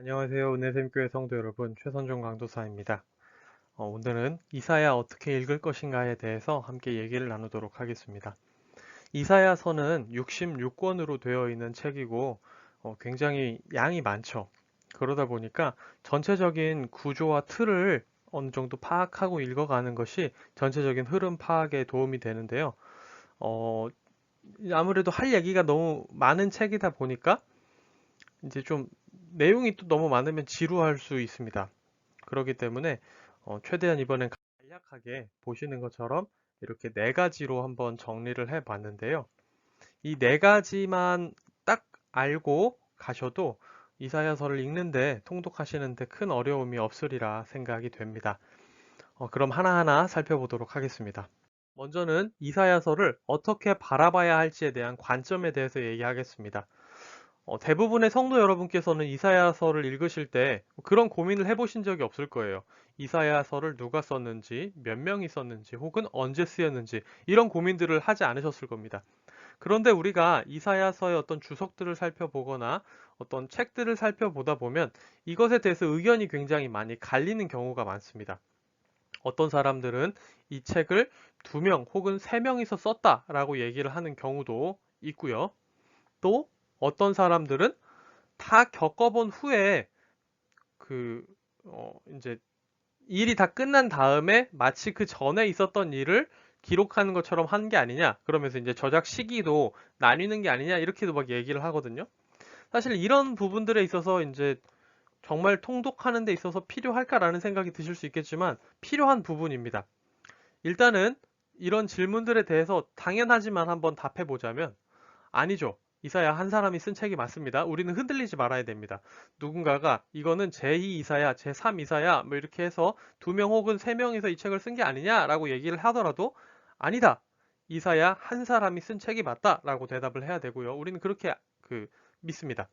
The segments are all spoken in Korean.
안녕하세요. 은혜샘교회 성도 여러분, 최선종 강도사입니다. 오늘은 이사야 어떻게 읽을 것인가에 대해서 함께 얘기를 나누도록 하겠습니다. 이사야서는 66권으로 되어 있는 책이고 굉장히 양이 많죠. 그러다 보니까 전체적인 구조와 틀을 어느 정도 파악하고 읽어가는 것이 전체적인 흐름 파악에 도움이 되는데요. 어, 아무래도 할 얘기가 너무 많은 책이다 보니까 이제 좀 내용이 또 너무 많으면 지루할 수 있습니다. 그렇기 때문에 최대한 이번엔 간략하게 보시는 것처럼 이렇게 네 가지로 한번 정리를 해 봤는데요. 이 네 가지만 딱 알고 가셔도 이사야서를 읽는데 통독하시는데 큰 어려움이 없으리라 생각이 됩니다. 그럼 하나하나 살펴보도록 하겠습니다. 먼저는 이사야서를 어떻게 바라봐야 할지에 대한 관점에 대해서 얘기하겠습니다. 대부분의 성도 여러분께서는 이사야서를 읽으실 때 그런 고민을 해보신 적이 없을 거예요. 이사야서를 누가 썼는지, 몇 명이 썼는지, 혹은 언제 쓰였는지 이런 고민들을 하지 않으셨을 겁니다. 그런데 우리가 이사야서의 어떤 주석들을 살펴보거나 어떤 책들을 살펴보다 보면 이것에 대해서 의견이 굉장히 많이 갈리는 경우가 많습니다. 어떤 사람들은 이 책을 2명 혹은 3명이서 썼다라고 얘기를 하는 경우도 있고요. 또 어떤 사람들은 다 겪어본 후에 그, 이제 일이 다 끝난 다음에 마치 그 전에 있었던 일을 기록하는 것처럼 한 게 아니냐. 그러면서 이제 저작 시기도 나뉘는 게 아니냐. 이렇게도 막 얘기를 하거든요. 사실 이런 부분들에 있어서 이제 정말 통독하는 데 있어서 필요할까라는 생각이 드실 수 있겠지만 필요한 부분입니다. 일단은 이런 질문들에 대해서 당연하지만 한번 답해 보자면 아니죠. 이사야 한 사람이 쓴 책이 맞습니다. 우리는 흔들리지 말아야 됩니다. 누군가가 이거는 제2 이사야, 제3 이사야 뭐 이렇게 해서 2명 혹은 3명이서 이 책을 쓴 게 아니냐라고 얘기를 하더라도 아니다. 이사야 한 사람이 쓴 책이 맞다라고 대답을 해야 되고요. 우리는 그렇게 믿습니다.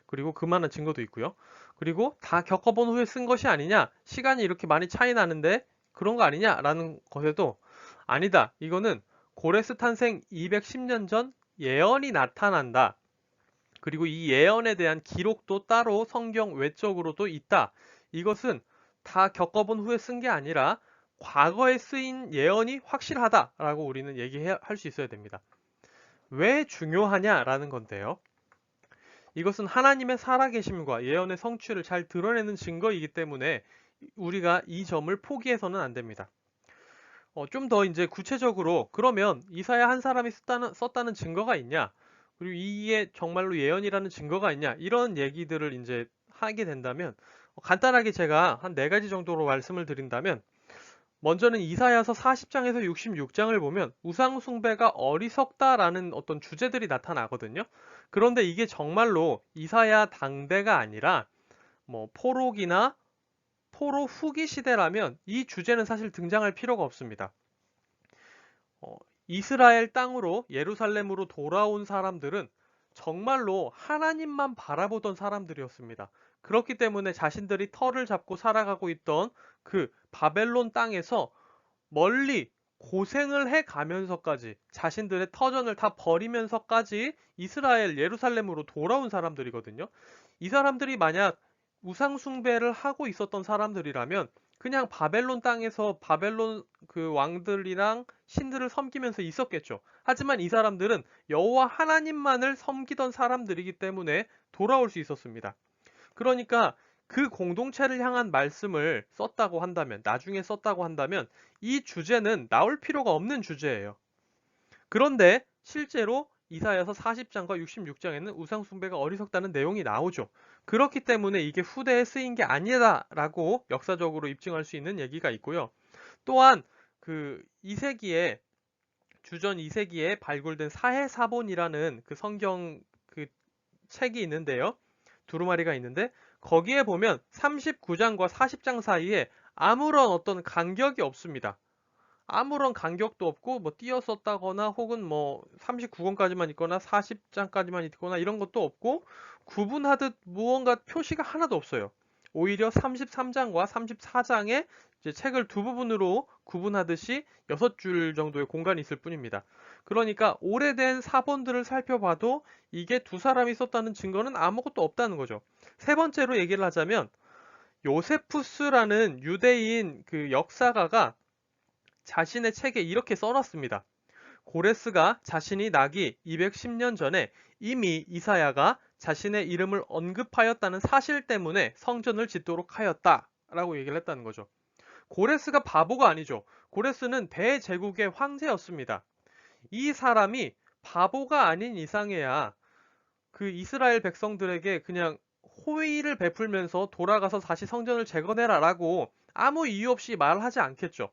그리고 그만한 증거도 있고요. 그리고 다 겪어본 후에 쓴 것이 아니냐? 시간이 이렇게 많이 차이 나는데 그런 거 아니냐라는 것에도 아니다. 이거는 고레스 탄생 210년 전 예언이 나타난다. 그리고 이 예언에 대한 기록도 따로 성경 외적으로도 있다. 이것은 다 겪어본 후에 쓴 게 아니라 과거에 쓰인 예언이 확실하다라고 우리는 얘기할 수 있어야 됩니다. 왜 중요하냐라는 건데요. 이것은 하나님의 살아계심과 예언의 성취를 잘 드러내는 증거이기 때문에 우리가 이 점을 포기해서는 안 됩니다. 좀 더 이제 구체적으로 그러면 이사야 한 사람이 썼다는 증거가 있냐? 그리고 이게 정말로 예언이라는 증거가 있냐? 이런 얘기들을 이제 하게 된다면 간단하게 제가 한 네 가지 정도로 말씀을 드린다면 먼저는 이사야서 40장에서 66장을 보면 우상 숭배가 어리석다라는 어떤 주제들이 나타나거든요. 그런데 이게 정말로 이사야 당대가 아니라 뭐 포로기나 포로 후기 시대라면 이 주제는 사실 등장할 필요가 없습니다. 어, 이스라엘 땅으로 예루살렘으로 돌아온 사람들은 정말로 하나님만 바라보던 사람들이었습니다. 그렇기 때문에 자신들이 터를 잡고 살아가고 있던 그 바벨론 땅에서 멀리 고생을 해 가면서까지 자신들의 터전을 다 버리면서까지 이스라엘 예루살렘으로 돌아온 사람들이거든요. 이 사람들이 만약 우상 숭배를 하고 있었던 사람들이라면 그냥 바벨론 땅에서 바벨론 그 왕들이랑 신들을 섬기면서 있었겠죠. 하지만 이 사람들은 여호와 하나님만을 섬기던 사람들이기 때문에 돌아올 수 있었습니다. 그러니까 그 공동체를 향한 말씀을 썼다고 한다면, 나중에 썼다고 한다면 이 주제는 나올 필요가 없는 주제예요. 그런데 실제로 이사야서 40장과 66장에는 우상 숭배가 어리석다는 내용이 나오죠. 그렇기 때문에 이게 후대에 쓰인 게 아니다라고 역사적으로 입증할 수 있는 얘기가 있고요. 또한 그 2세기에 주전 2세기에 발굴된 사해사본이라는 그 성경 그 책이 있는데요. 두루마리가 있는데 거기에 보면 39장과 40장 사이에 아무런 어떤 간격이 없습니다. 아무런 간격도 없고 뭐 띄어 썼다거나 혹은 뭐 39권까지만 있거나 40장까지만 있거나 이런 것도 없고 구분하듯 무언가 표시가 하나도 없어요. 오히려 33장과 34장에 이제 책을 두 부분으로 구분하듯이 6줄 정도의 공간이 있을 뿐입니다. 그러니까 오래된 사본들을 살펴봐도 이게 두 사람이 썼다는 증거는 아무것도 없다는 거죠. 세 번째로 얘기를 하자면 요세푸스라는 유대인 그 역사가가 자신의 책에 이렇게 써놨습니다. 고레스가 자신이 나기 210년 전에 이미 이사야가 자신의 이름을 언급하였다는 사실 때문에 성전을 짓도록 하였다 라고 얘기를 했다는 거죠. 고레스가 바보가 아니죠. 고레스는 대제국의 황제였습니다. 이 사람이 바보가 아닌 이상해야 그 이스라엘 백성들에게 그냥 호의를 베풀면서 돌아가서 다시 성전을 재건해라 라고 아무 이유 없이 말하지 않겠죠.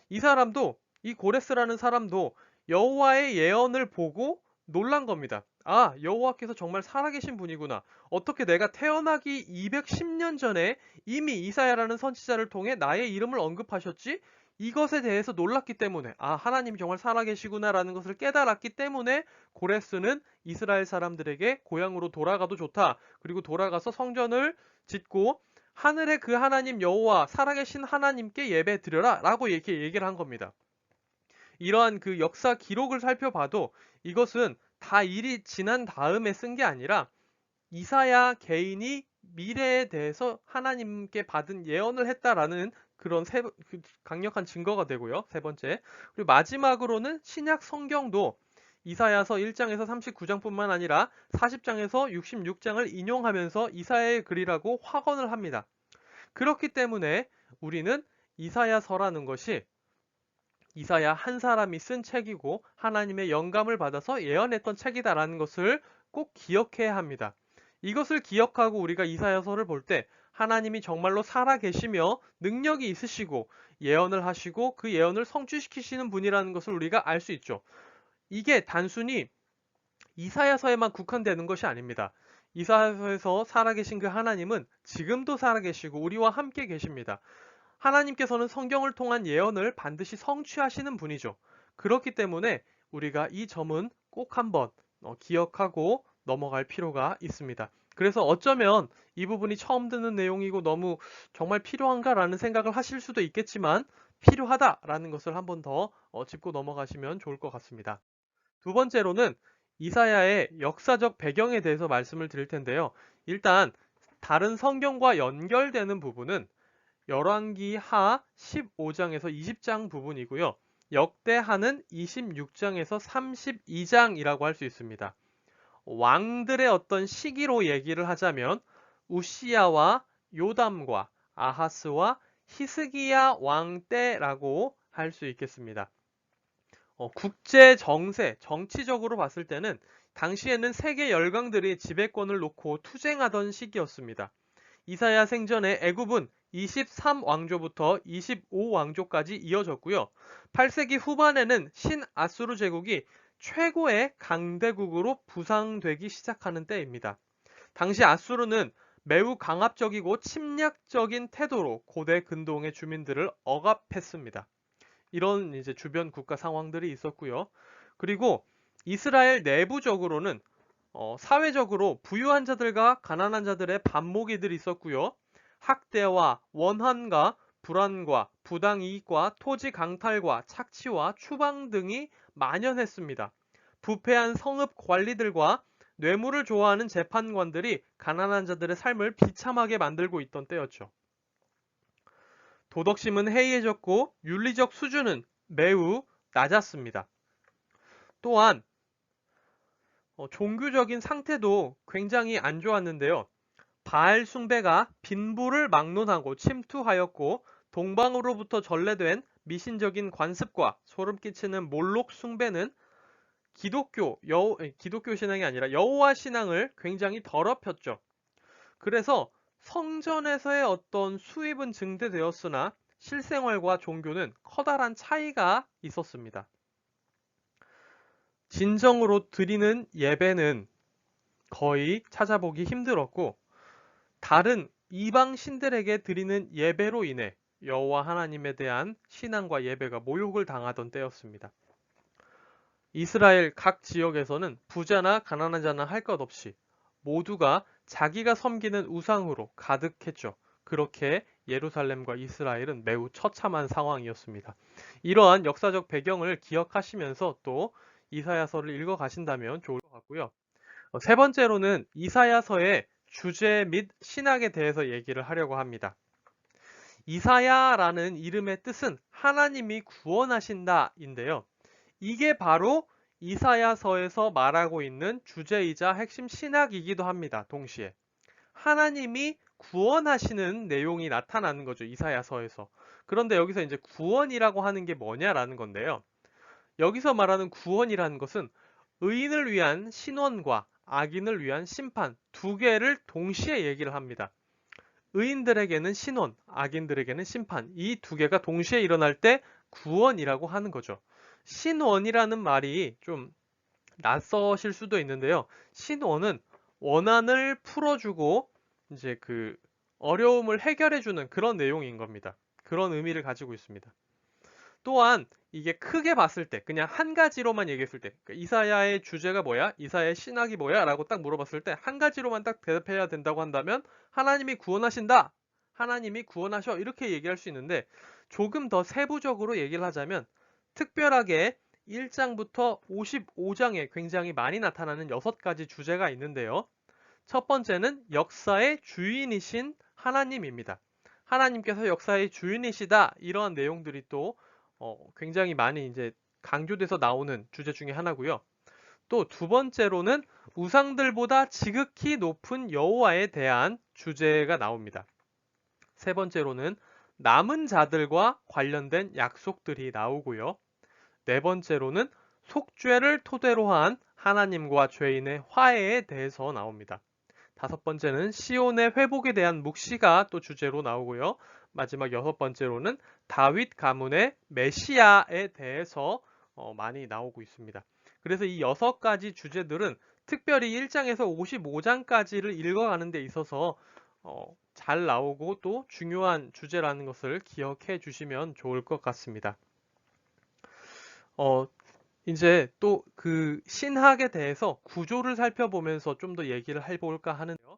이 사람도, 이 고레스라는 사람도 여호와의 예언을 보고 놀란 겁니다. 아, 여호와께서 정말 살아계신 분이구나. 어떻게 내가 태어나기 210년 전에 이미 이사야라는 선지자를 통해 나의 이름을 언급하셨지? 이것에 대해서 놀랐기 때문에, 아, 하나님이 정말 살아계시구나라는 것을 깨달았기 때문에 고레스는 이스라엘 사람들에게 고향으로 돌아가도 좋다. 그리고 돌아가서 성전을 짓고 하늘의 그 하나님 여호와 살아계신 하나님께 예배 드려라 라고 이렇게 얘기를 한 겁니다. 이러한 그 역사 기록을 살펴봐도 이것은 다 일이 지난 다음에 쓴 게 아니라 이사야 개인이 미래에 대해서 하나님께 받은 예언을 했다라는 그런 강력한 증거가 되고요. 세 번째. 그리고 마지막으로는 신약 성경도 이사야서 1장에서 39장뿐만 아니라 40장에서 66장을 인용하면서 이사야의 글이라고 확언을 합니다. 그렇기 때문에 우리는 이사야서라는 것이 이사야 한 사람이 쓴 책이고 하나님의 영감을 받아서 예언했던 책이다라는 것을 꼭 기억해야 합니다. 이것을 기억하고 우리가 이사야서를 볼 때 하나님이 정말로 살아계시며 능력이 있으시고 예언을 하시고 그 예언을 성취시키시는 분이라는 것을 우리가 알 수 있죠. 이게 단순히 이사야서에만 국한되는 것이 아닙니다. 이사야서에서 살아계신 그 하나님은 지금도 살아계시고 우리와 함께 계십니다. 하나님께서는 성경을 통한 예언을 반드시 성취하시는 분이죠. 그렇기 때문에 우리가 이 점은 꼭 한번 기억하고 넘어갈 필요가 있습니다. 그래서 어쩌면 이 부분이 처음 듣는 내용이고 너무 정말 필요한가라는 생각을 하실 수도 있겠지만 필요하다라는 것을 한번 더 짚고 넘어가시면 좋을 것 같습니다. 두 번째로는 이사야의 역사적 배경에 대해서 말씀을 드릴 텐데요. 일단 다른 성경과 연결되는 부분은 열왕기하 15장에서 20장 부분이고요. 역대하는 26장에서 32장이라고 할 수 있습니다. 왕들의 어떤 시기로 얘기를 하자면 우시야와 요담과 아하스와 히스기야 왕 때라고 할 수 있겠습니다. 국제 정세, 정치적으로 봤을 때는 당시에는 세계 열강들이 지배권을 놓고 투쟁하던 시기였습니다. 이사야 생전에 애굽은 23왕조부터 25왕조까지 이어졌고요. 8세기 후반에는 신아수르 제국이 최고의 강대국으로 부상되기 시작하는 때입니다. 당시 아수르는 매우 강압적이고 침략적인 태도로 고대 근동의 주민들을 억압했습니다. 이런 이제 주변 국가 상황들이 있었고요. 그리고 이스라엘 내부적으로는 사회적으로 부유한 자들과 가난한 자들의 반목이들이 있었고요. 학대와 원한과 불안과 부당이익과 토지 강탈과 착취와 추방 등이 만연했습니다. 부패한 성읍 관리들과 뇌물을 좋아하는 재판관들이 가난한 자들의 삶을 비참하게 만들고 있던 때였죠. 도덕심은 해이해졌고 윤리적 수준은 매우 낮았습니다. 또한 종교적인 상태도 굉장히 안 좋았는데요. 바알 숭배가 빈부를 막론하고 침투하였고 동방으로부터 전래된 미신적인 관습과 소름 끼치는 몰록 숭배는 기독교 신앙이 아니라 여호와 신앙을 굉장히 더럽혔죠. 그래서 성전에서의 어떤 수입은 증대되었으나 실생활과 종교는 커다란 차이가 있었습니다. 진정으로 드리는 예배는 거의 찾아보기 힘들었고 다른 이방 신들에게 드리는 예배로 인해 여호와 하나님에 대한 신앙과 예배가 모욕을 당하던 때였습니다. 이스라엘 각 지역에서는 부자나 가난한 자나 할 것 없이 모두가 자기가 섬기는 우상으로 가득했죠. 그렇게 예루살렘과 이스라엘은 매우 처참한 상황이었습니다. 이러한 역사적 배경을 기억하시면서 또 이사야서를 읽어 가신다면 좋을 것 같고요. 세 번째로는 이사야서의 주제 및 신학에 대해서 얘기를 하려고 합니다. 이사야라는 이름의 뜻은 하나님이 구원하신다인데요. 이게 바로 이사야서에서 말하고 있는 주제이자 핵심 신학이기도 합니다. 동시에. 하나님이 구원하시는 내용이 나타나는 거죠. 이사야서에서. 그런데 여기서 이제 구원이라고 하는 게 뭐냐라는 건데요. 여기서 말하는 구원이라는 것은 의인을 위한 신원과 악인을 위한 심판 두 개를 동시에 얘기를 합니다. 의인들에게는 신원, 악인들에게는 심판 이 두 개가 동시에 일어날 때 구원이라고 하는 거죠. 신원이라는 말이 좀 낯서실 수도 있는데요. 신원은 원한을 풀어주고 이제 그 어려움을 해결해주는 그런 내용인 겁니다. 그런 의미를 가지고 있습니다. 또한 이게 크게 봤을 때 그냥 한 가지로만 얘기했을 때 그러니까 이사야의 주제가 뭐야? 이사야의 신학이 뭐야? 라고 딱 물어봤을 때 한 가지로만 딱 대답해야 된다고 한다면 하나님이 구원하신다. 하나님이 구원하셔. 이렇게 얘기할 수 있는데 조금 더 세부적으로 얘기를 하자면 특별하게 1장부터 55장에 굉장히 많이 나타나는 6가지 주제가 있는데요. 첫 번째는 역사의 주인이신 하나님입니다. 하나님께서 역사의 주인이시다. 이러한 내용들이 또 굉장히 많이 이제 강조돼서 나오는 주제 중에 하나고요. 또 두 번째로는 우상들보다 지극히 높은 여호와에 대한 주제가 나옵니다. 세 번째로는 남은 자들과 관련된 약속들이 나오고요. 네 번째로는 속죄를 토대로 한 하나님과 죄인의 화해에 대해서 나옵니다. 다섯 번째는 시온의 회복에 대한 묵시가 또 주제로 나오고요. 마지막 여섯 번째로는 다윗 가문의 메시아에 대해서 많이 나오고 있습니다. 그래서 이 6가지 주제들은 특별히 1장에서 55장까지를 읽어가는 데 있어서 잘 나오고 또 중요한 주제라는 것을 기억해 주시면 좋을 것 같습니다. 이제 또 그 신학에 대해서 구조를 살펴보면서 좀 더 얘기를 해볼까 하는데요.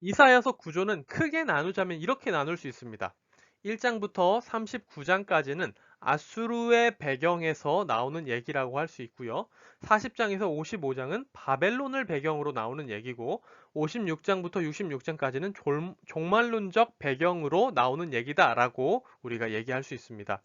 이사야서 구조는 크게 나누자면 이렇게 나눌 수 있습니다. 1장부터 39장까지는 아수르의 배경에서 나오는 얘기라고 할 수 있고요. 40장에서 55장은 바벨론을 배경으로 나오는 얘기고 56장부터 66장까지는 종말론적 배경으로 나오는 얘기다라고 우리가 얘기할 수 있습니다.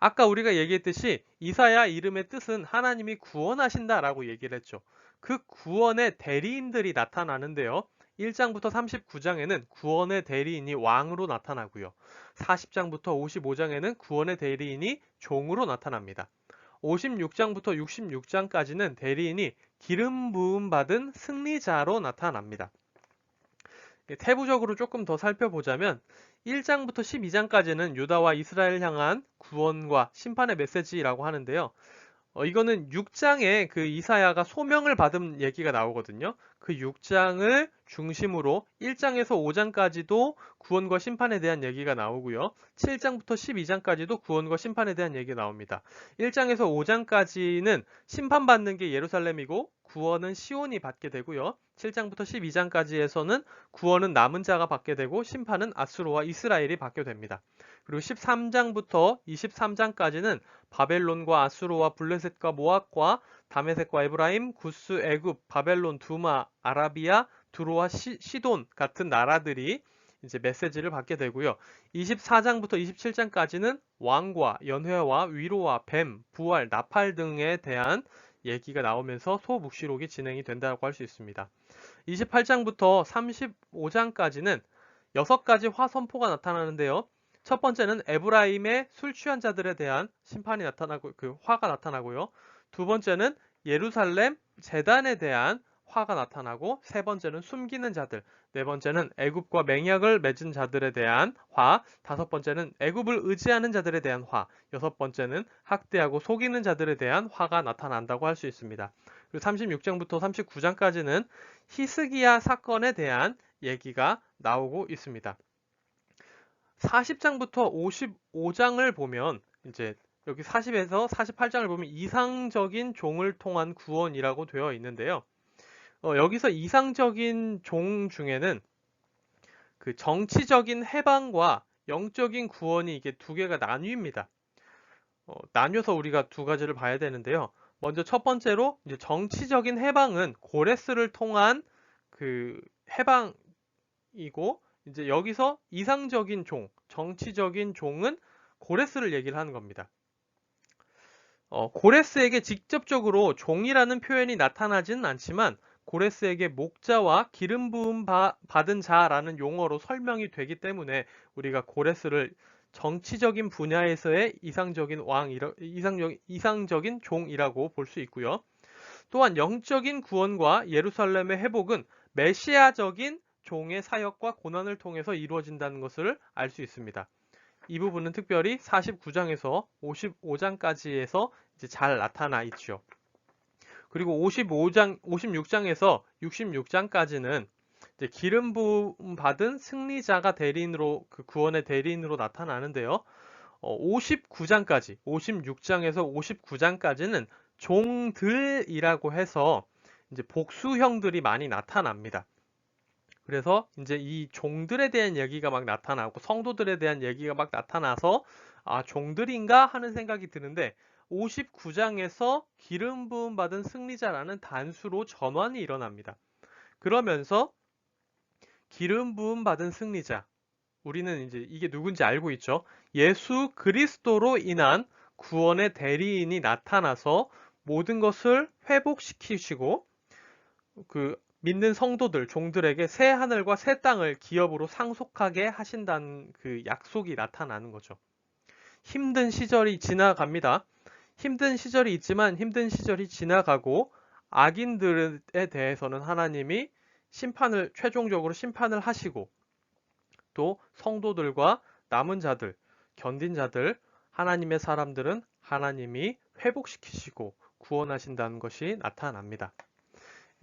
아까 우리가 얘기했듯이 이사야 이름의 뜻은 하나님이 구원하신다라고 얘기를 했죠. 그 구원의 대리인들이 나타나는데요. 1장부터 39장에는 구원의 대리인이 왕으로 나타나고요. 40장부터 55장에는 구원의 대리인이 종으로 나타납니다. 56장부터 66장까지는 대리인이 기름 부음 받은 승리자로 나타납니다. 세부적으로 조금 더 살펴보자면 1장부터 12장까지는 유다와 이스라엘 향한 구원과 심판의 메시지라고 하는데요. 이거는 6장에 그 이사야가 소명을 받은 얘기가 나오거든요. 그 6장을 중심으로 1장에서 5장까지도 구원과 심판에 대한 얘기가 나오고요. 7장부터 12장까지도 구원과 심판에 대한 얘기가 나옵니다. 1장에서 5장까지는 심판받는 게 예루살렘이고 구원은 시온이 받게 되고요. 7장부터 12장까지에서는 구원은 남은 자가 받게 되고 심판은 아수르와 이스라엘이 받게 됩니다. 그리고 13장부터 23장까지는 바벨론과 아수르와 블레셋과 모압과 다메섹과 에브라임, 구스, 애굽, 바벨론, 두마, 아라비아, 두로와 시돈 같은 나라들이 이제 메시지를 받게 되고요. 24장부터 27장까지는 왕과 연회와 위로와 뱀, 부활, 나팔 등에 대한 얘기가 나오면서 소묵시록이 진행이 된다고 할 수 있습니다. 28장부터 35장까지는 6가지 화 선포가 나타나는데요. 첫 번째는 에브라임의 술 취한 자들에 대한 심판이 나타나고 그 화가 나타나고요. 두 번째는 예루살렘 제단에 대한 화가 나타나고 세 번째는 숨기는 자들, 네 번째는 애굽과 맹약을 맺은 자들에 대한 화, 다섯 번째는 애굽을 의지하는 자들에 대한 화, 여섯 번째는 학대하고 속이는 자들에 대한 화가 나타난다고 할 수 있습니다. 그리고 36장부터 39장까지는 히스기야 사건에 대한 얘기가 나오고 있습니다. 40장부터 55장을 보면 이제 여기 40에서 48장을 보면 이상적인 종을 통한 구원이라고 되어 있는데요. 여기서 이상적인 종 중에는 그 정치적인 해방과 영적인 구원이 이게 두 개가 나뉩니다. 나뉘어서 우리가 두 가지를 봐야 되는데요. 먼저 첫 번째로 이제 정치적인 해방은 고레스를 통한 그 해방이고, 이제 여기서 이상적인 종, 정치적인 종은 고레스를 얘기를 하는 겁니다. 고레스에게 직접적으로 종이라는 표현이 나타나지는 않지만 고레스에게 목자와 기름 부음 받은 자라는 용어로 설명이 되기 때문에 우리가 고레스를 정치적인 분야에서의 이상적인 종이라고 볼 수 있고요. 또한 영적인 구원과 예루살렘의 회복은 메시아적인 종의 사역과 고난을 통해서 이루어진다는 것을 알 수 있습니다. 이 부분은 특별히 49장에서 55장까지에서 이제 잘 나타나 있죠. 그리고 56장에서 66장까지는 이제 기름 부음 받은 승리자가 대리인으로 그 구원의 대리인으로 나타나는데요. 59장까지, 56장에서 59장까지는 종들이라고 해서 이제 복수형들이 많이 나타납니다. 그래서 이제 이 종들에 대한 얘기가 막 나타나고 성도들에 대한 얘기가 막 나타나서 아, 종들인가 하는 생각이 드는데 59장에서 기름 부음 받은 승리자라는 단수로 전환이 일어납니다. 그러면서 기름 부음 받은 승리자, 우리는 이제 이게 누군지 알고 있죠. 예수 그리스도로 인한 구원의 대리인이 나타나서 모든 것을 회복시키시고 그 믿는 성도들, 종들에게 새 하늘과 새 땅을 기업으로 상속하게 하신다는 그 약속이 나타나는 거죠. 힘든 시절이 지나갑니다. 힘든 시절이 있지만 힘든 시절이 지나가고 악인들에 대해서는 하나님이 최종적으로 심판을 하시고 또 성도들과 남은 자들, 견딘 자들, 하나님의 사람들은 하나님이 회복시키시고 구원하신다는 것이 나타납니다.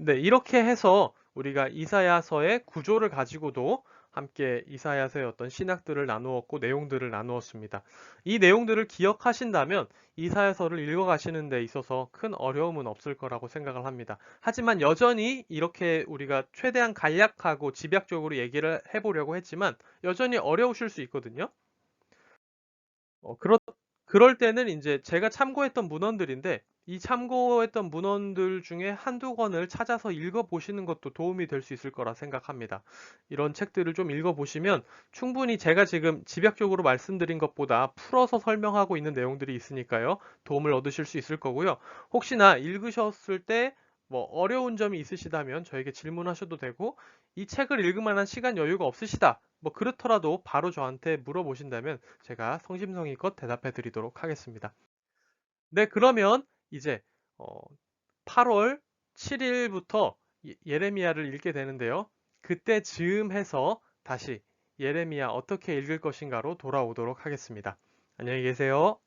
네, 이렇게 해서 우리가 이사야서의 구조를 가지고도 함께 이사야서의 어떤 신학들을 나누었고 내용들을 나누었습니다. 이 내용들을 기억하신다면 이사야서를 읽어가시는 데 있어서 큰 어려움은 없을 거라고 생각을 합니다. 하지만 여전히 이렇게 우리가 최대한 간략하고 집약적으로 얘기를 해보려고 했지만 여전히 어려우실 수 있거든요. 어, 그렇, 그럴 때는 이제 제가 참고했던 문헌들인데 이 참고했던 문헌들 중에 한두 권을 찾아서 읽어보시는 것도 도움이 될 수 있을 거라 생각합니다. 이런 책들을 좀 읽어보시면 충분히 제가 지금 집약적으로 말씀드린 것보다 풀어서 설명하고 있는 내용들이 있으니까요. 도움을 얻으실 수 있을 거고요. 혹시나 읽으셨을 때 뭐 어려운 점이 있으시다면 저에게 질문하셔도 되고 이 책을 읽을 만한 시간 여유가 없으시다. 뭐 그렇더라도 바로 저한테 물어보신다면 제가 성심성의껏 대답해 드리도록 하겠습니다. 네, 그러면 이제 8월 7일부터 예레미야를 읽게 되는데요. 그때 즈음 해서 다시 예레미야 어떻게 읽을 것인가로 돌아오도록 하겠습니다. 안녕히 계세요.